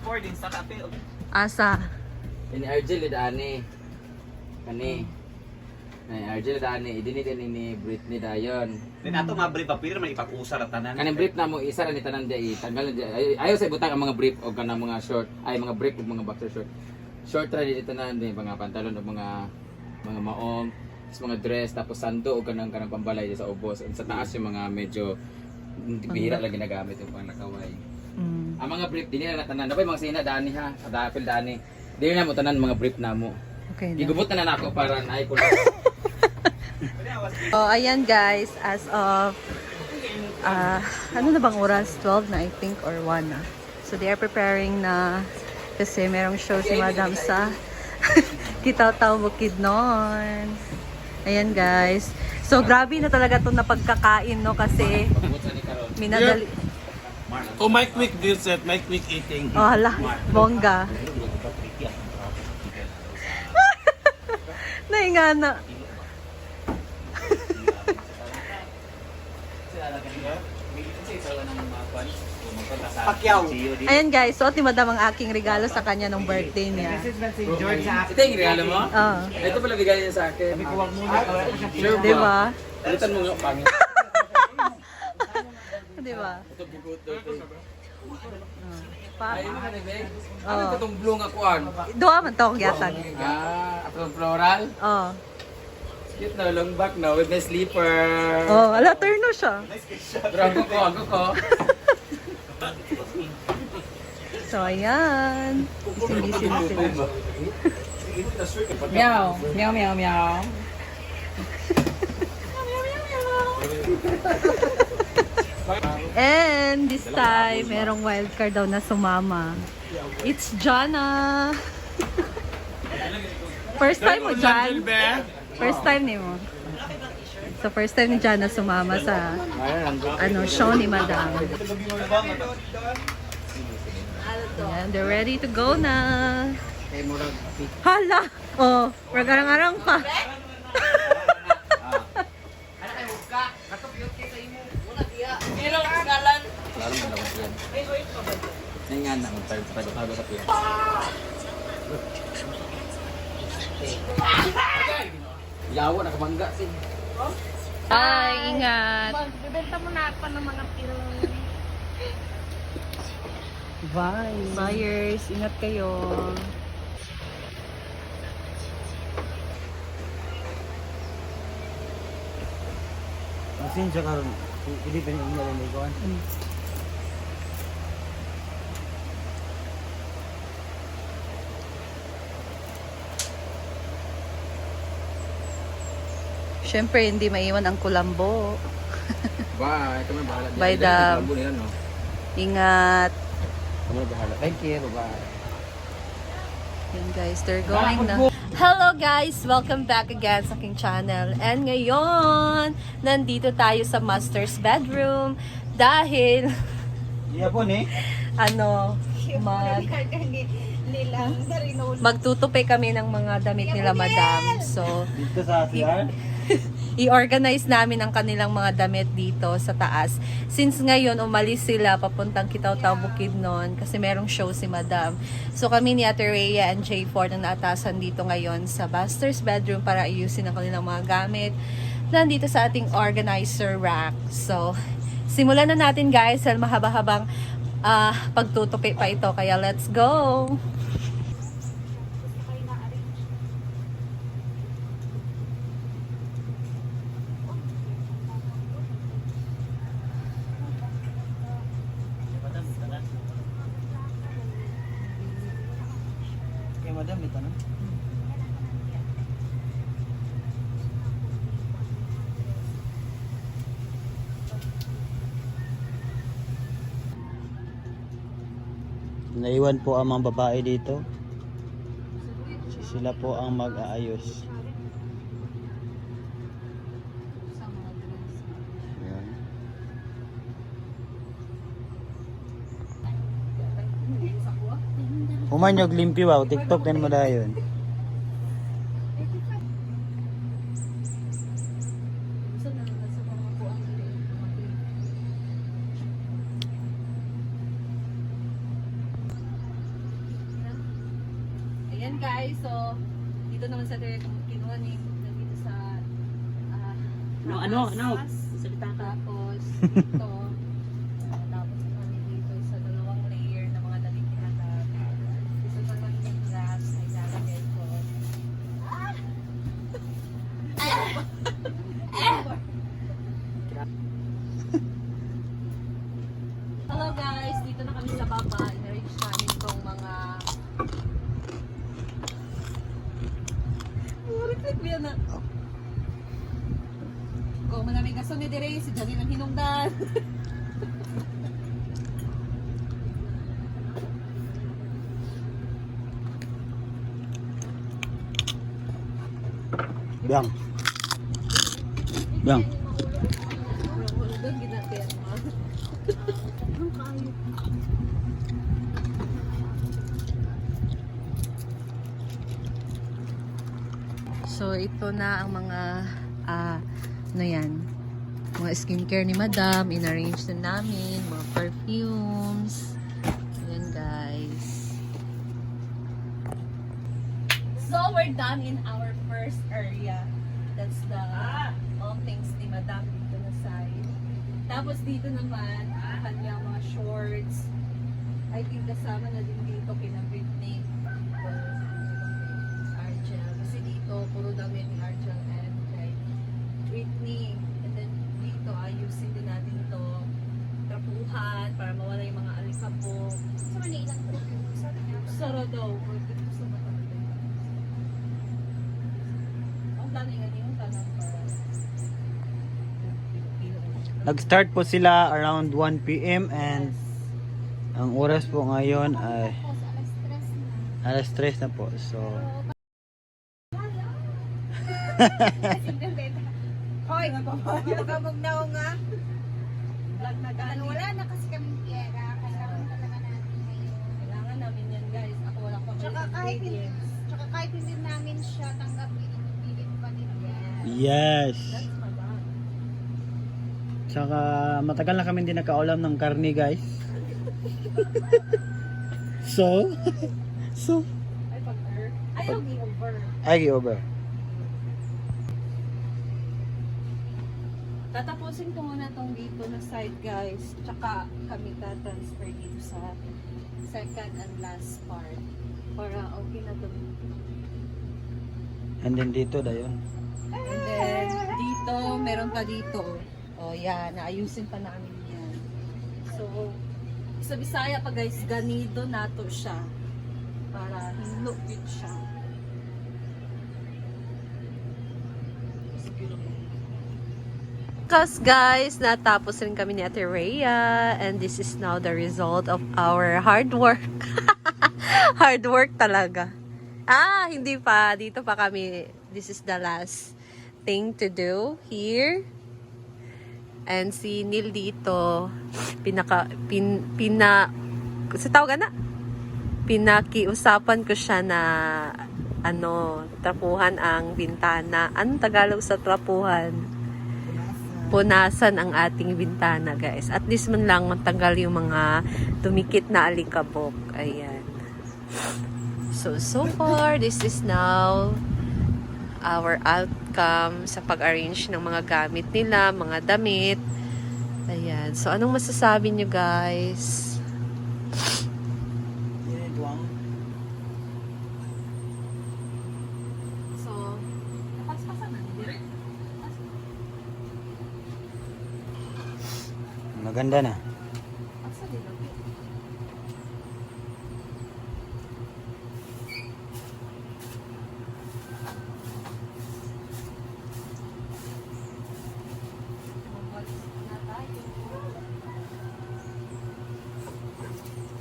recording sa kape. Asa? Ini Argel dani. Kani. Nay Argel dani idini din ni Britney dayon. Then ato mga brief papel man ipag-usa ra tanan. Kani brief na mo isa ra ni tanan di tanggal ayo sa ibutang ang mga brief o kanang mga short ay mga brief ug mga boxer short. Short ra di tanan di mga pantalon o mga maong, mga dress tapos sando o kanang pambalay sa ubos. Sa taas yung mga medyo bihira lang ginagamit yung panglakaway. Ang mga brief dinhi na tanan. Napay mga sina dani ha, adapil dani. Dili na mo tanan mga brief na mo. Okay na. Igubot na nako para naay ko. Oh, ayan guys, as of ano na bang oras? 12 na I think or 1 na. So they are preparing na kasi merong show si Madam sa Kitaw-Taw Bukidnon. Ayan guys. So grabe na talaga 'tong napagkakain no kasi minadali. Oh, my quick deal set, my quick eating. Oh, hala, bongga. Naingana. Pacquiao. Ayan guys, suot ni Madam ang aking regalo sa kanya nung birthday niya. George sa Ito yung regalo mo? Oh. Ito pala bigay niya sa akin. Sure Di ba? Palitan mo yung pangit. Di ba? Ito bugot ito. Pa. Ay, ano ni Beg? Oh. Ano itong blue nga kuan? Doa man tawag yatag. Atong floral. Oh. Cute na, long back na with my slipper. Oh, ala turno siya. Pero ako ko. So ayan. Isin-isin sila. Meow, meow, meow, meow. And this time, merong wildcard daw na sumama. It's Jana. First time mo, Jan? First time ni mo. So first time ni Jana sumama sa show ni Madam. Ayan, they're ready to go na. Hala! Oh, magarang-arang pa. Lalo mo lang yan. Ngayon na, magtago sa piyan. Yawa, nakamangga sin. Ay, ingat. Bibenta mo na ako ng mga pilong. Bye. Buyers, ingat kayo. Masin siya karon. Hindi pa niya umalan ikaw. Siyempre, hindi maiwan ang kulambo. Bye, kami bahala. Bye, Dab. Nila, no? Ingat. Kami bahala. Thank you, bye. Yan guys, they're going na. Hello guys! Welcome back again sa aking channel. And ngayon, nandito tayo sa master's bedroom dahil, Iya po ni. magtutupi kami ng mga damit nila madam. So, Dito sa CR. i-organize namin ang kanilang mga damit dito sa taas. Since ngayon, umalis sila papuntang Kitaw-Taw Bukidnon kasi merong show si Madam. So kami ni Ate Rhea and J4 na naatasan dito ngayon sa master's bedroom para ayusin ang kanilang mga gamit. Nandito sa ating organizer rack. So, simulan na natin guys dahil mahaba-habang pagtutupi pa ito. Kaya let's go! Kay madam ito na. Naiwan po ang mga babae dito. Sila po ang mag-aayos. Ayan. Human yung limpi wow, TikTok din mo dayon. Ayan guys, so dito naman sa Tere kinuha ni dito sa Ano? salita ka. Tapos dito tapos kami dito sa dalawang layer na mga damit ni Madam. Isa pa lang yung glass ay lalagay ko. Hello guys, dito na kami sa baba. In-arrange namin itong mga Marikit mo yan na. Kung manamig aso ni Dire, si Janine ang hinungdan. Biang. Biang. Doon ginatiyan mo. So ito na ang mga ano yan, mga skincare ni Madam, in-arrange na namin, mga perfumes. Ayan guys. So we're done in our first area. That's the all things ni Madam dito na side. Tapos dito naman, ang kanyang mga shorts. I think kasama na din dito kina Britney. Argel. Kasi dito, puro damit ni Argel and kay Britney. And then dito, ayusin din natin ito. Trapuhan para mawala yung mga alikabok. Sa Manila lang po. Saro daw. Dito sa mata. Ang taningan yung tanong para. Nag-start po sila around 1 PM and ang oras po ngayon ay Alas 3 na. alas 3 na po. So, Hoy, nagpapagod na ako nga. Vlog na Ano, gani. wala na kasi kaming pera. Kailangan talaga natin ngayon. Kailangan namin yan guys. Ako wala ko Tsaka kahit hindi namin siya tanggapin, pilit pa din yan. yes. That's my bag. Tsaka matagal na kami hindi nakaulam ng karne, guys. So, Ay, pag-er. Ayaw gi-over. ay over. Tatapusin ko muna tong dito na side guys. Tsaka kami ta-transfer dito sa second and last part. Para okay na to. And then dito dayon. And then dito, meron pa dito. O yan, naayusin pa namin yan. So, sa Bisaya pa guys, ganido nato siya. Para hinlupit siya. Because guys, natapos rin kami ni Ate Rhea and this is now the result of our hard work. Hard work talaga. Hindi pa. Dito pa kami. This is the last thing to do here. And si Neil dito, pinakiusapan ko siya na trapuhan ang bintana. Anong Tagalog sa trapuhan? Punasan ang ating bintana, guys. At least man lang matanggal yung mga tumikit na alikabok. Ayan. So far, this is now our outcome sa pag-arrange ng mga gamit nila, mga damit. Ayan. So, anong masasabi nyo, guys? So, napaspasan na nila. Maganda na. Asa nila?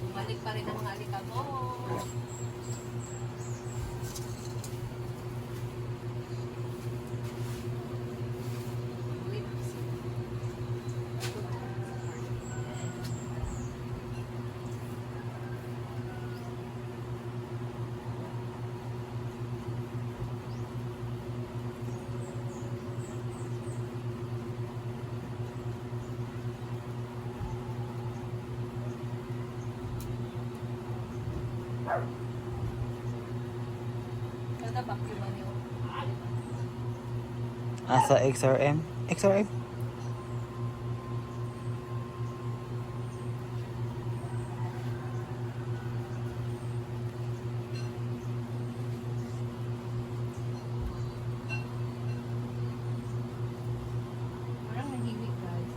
Bumalik pa rin ang mga alikabok. vacuum niyo. Asa XRM? XRM? Parang nahimik guys.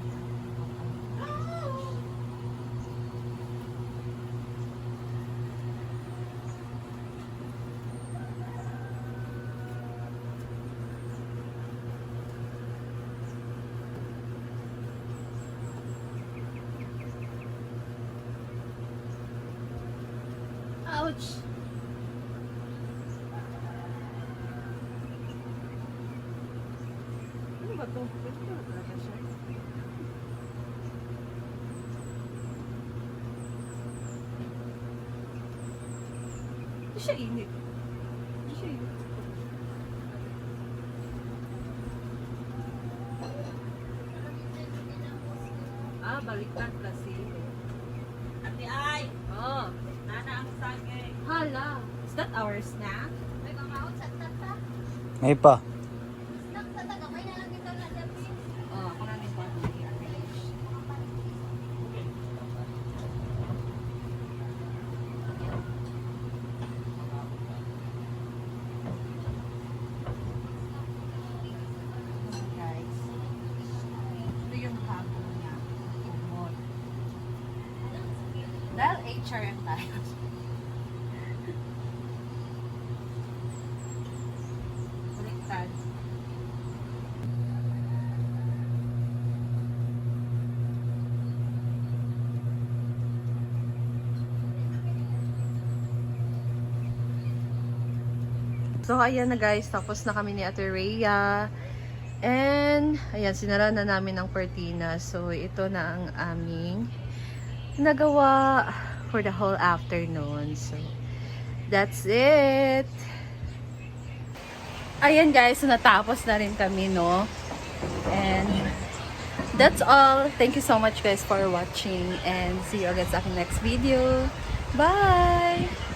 Ouch! Ano ba to? Pwede ba talaga siya? Hindi siya init. Hindi siya init. Baliktad kasi. Ate Ay! Oh. Nana ang sagay. Hala. Is that our snack? May mga out sa tata. May pa. Snack sa taga. May nalang dito na dabi. Oh, ako na rin pa. Guys. Ito yung hapon niya. Igmod. Dahil HRM tayo. Baliktad. So, ayan na guys. Tapos na kami ni Ate Rhea. And, ayan, sinara na namin ang cortina. So, ito na ang aming nagawa for the whole afternoon. So, that's it. Ayan guys, so natapos na rin kami, no? And, that's all. Thank you so much guys for watching. And see you again sa aking next video. Bye!